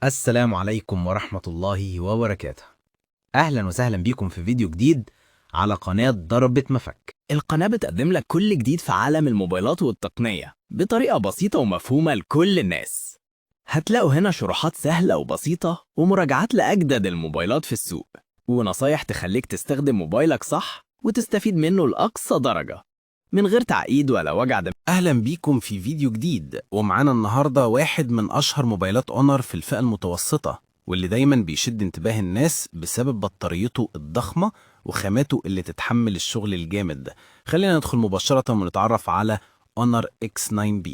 السلام عليكم ورحمة الله وبركاته. أهلا وسهلا بيكم في فيديو جديد على قناة ضربة مفك. القناة بتقدم لك كل جديد في عالم الموبايلات والتقنية بطريقة بسيطة ومفهومة لكل الناس. هتلاقوا هنا شروحات سهلة وبسيطة ومراجعات لأجدد الموبايلات في السوق، ونصايح تخليك تستخدم موبايلك صح وتستفيد منه لأقصى درجة من غير تعقيد ولا وجع دماغ. أهلا بيكم في فيديو جديد، ومعانا النهاردة واحد من أشهر موبايلات أونر في الفئة المتوسطة، واللي دايما بيشد انتباه الناس بسبب بطاريته الضخمة وخاماته اللي تتحمل الشغل الجامد. خلينا ندخل مباشرة ونتعرف على Honor X9B.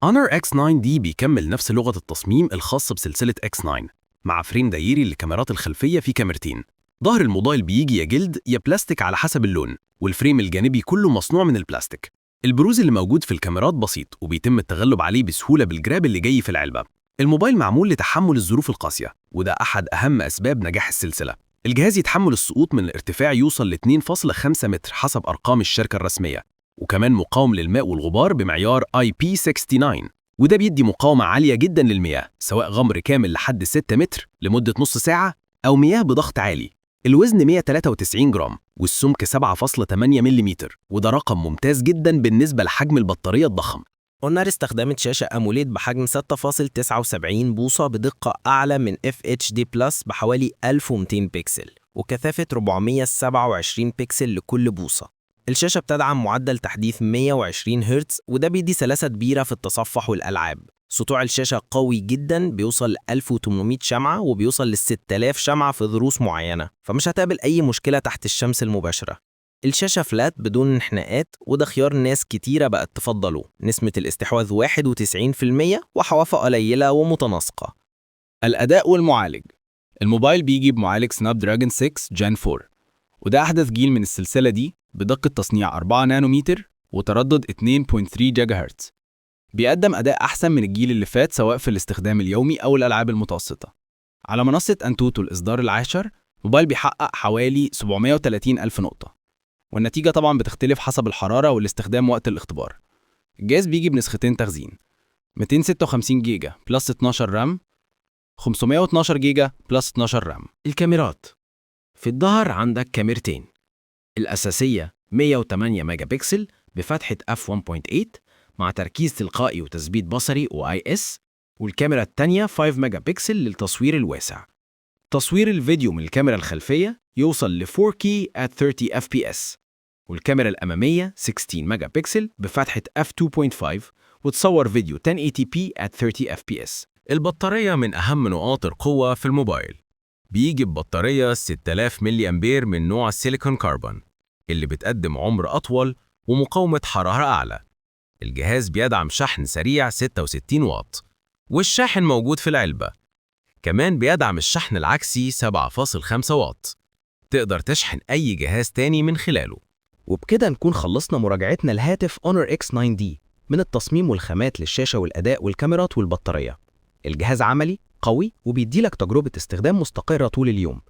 Honor X9D بيكمل نفس لغة التصميم الخاصة بسلسلة X9 مع فريم دايري للكاميرات الخلفية في كاميرتين. ظهر الموبايل بيجي يا جلد يا بلاستيك على حسب اللون، والفريم الجانبي كله مصنوع من البلاستيك. البروز اللي موجود في الكاميرات بسيط وبيتم التغلب عليه بسهولة بالجراب اللي جاي في العلبة. الموبايل معمول لتحمل الظروف القاسية، وده أحد أهم أسباب نجاح السلسلة. الجهاز يتحمل السقوط من الارتفاع يوصل ل 2.5 متر حسب أرقام الشركة الرسمية، وكمان مقاوم للماء والغبار بمعيار IP69، وده بيدي مقاومة عالية جدا للمياه، سواء غمر كامل لحد 6 متر لمدة نص ساعة أو مياه بضغط عالي. الوزن 193 جرام والسمك 7.8 ملم، وده رقم ممتاز جدا بالنسبة لحجم البطارية الضخم. اونر استخدمت شاشة أموليد بحجم 6.79 بوصة بدقة أعلى من FHD Plus بحوالي 1200 بكسل وكثافة 427 بكسل لكل بوصة. الشاشة بتدعم معدل تحديث 120 هرتز، وده بيدي سلاسة كبيرة في التصفح والألعاب. سطوع الشاشة قوي جدا، بيوصل ل 1800 شمعة وبيوصل ل 6000 شمعة في ضروس معينة، فمش هتقابل أي مشكلة تحت الشمس المباشرة. الشاشة فلات بدون انحناءات، وده خيار ناس كتيرة بقت تفضله. نسبة الاستحواذ 91% وحوافة قليلة ومتناسقة. الأداء والمعالج. الموبايل بيجي بمعالج سناب دراجون 6 جين 4، وده أحدث جيل من السلسلة دي بدقة تصنيع 4 نانومتر وتردد 2.3 جيجا هرتز. بيقدم أداء أحسن من الجيل اللي فات سواء في الاستخدام اليومي أو الألعاب المتوسطة. على منصة أنتوتو الإصدار العاشر، موبايل بيحقق حوالي 730 ألف نقطة، والنتيجة طبعا بتختلف حسب الحرارة والاستخدام وقت الاختبار. الجهاز بيجي بنسختين تخزين، 256 جيجا بلس 12 رام، 512 جيجا بلس 12 رام. الكاميرات في الظهر عندك كاميرتين، الأساسية 108 ميجا بكسل بفتحة f1.8 مع تركيز تلقائي وتثبيت بصري وIS، والكاميرا التانية 5 ميجا بكسل للتصوير الواسع. تصوير الفيديو من الكاميرا الخلفية يوصل ل 4K at 30 fps، والكاميرا الأمامية 16 ميجا بكسل بفتحة f2.5 وتصور فيديو 1080p at 30 fps. البطارية من أهم نقاط القوة في الموبايل. بيجي ببطارية 6000 ملي أمبير من نوع السيليكون كاربون، اللي بتقدم عمر أطول ومقاومة حرارة أعلى. الجهاز بيدعم شحن سريع 66 واط، والشاحن موجود في العلبة. كمان بيدعم الشحن العكسي 7.5 واط، تقدر تشحن أي جهاز تاني من خلاله. وبكده نكون خلصنا مراجعتنا لهاتف Honor X9D، من التصميم والخامات للشاشة والأداء والكاميرات والبطارية. الجهاز عملي قوي وبيديلك تجربة استخدام مستقرة طول اليوم.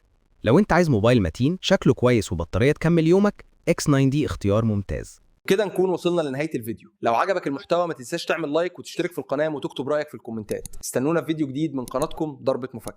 لو انت عايز موبايل متين شكله كويس وبطارية تكمل يومك، X9D اختيار ممتاز. كده نكون وصلنا لنهاية الفيديو. لو عجبك المحتوى ما تنساش تعمل لايك وتشترك في القناة وتكتب رأيك في الكومنتات. استنونا في فيديو جديد من قناتكم ضربة مفك.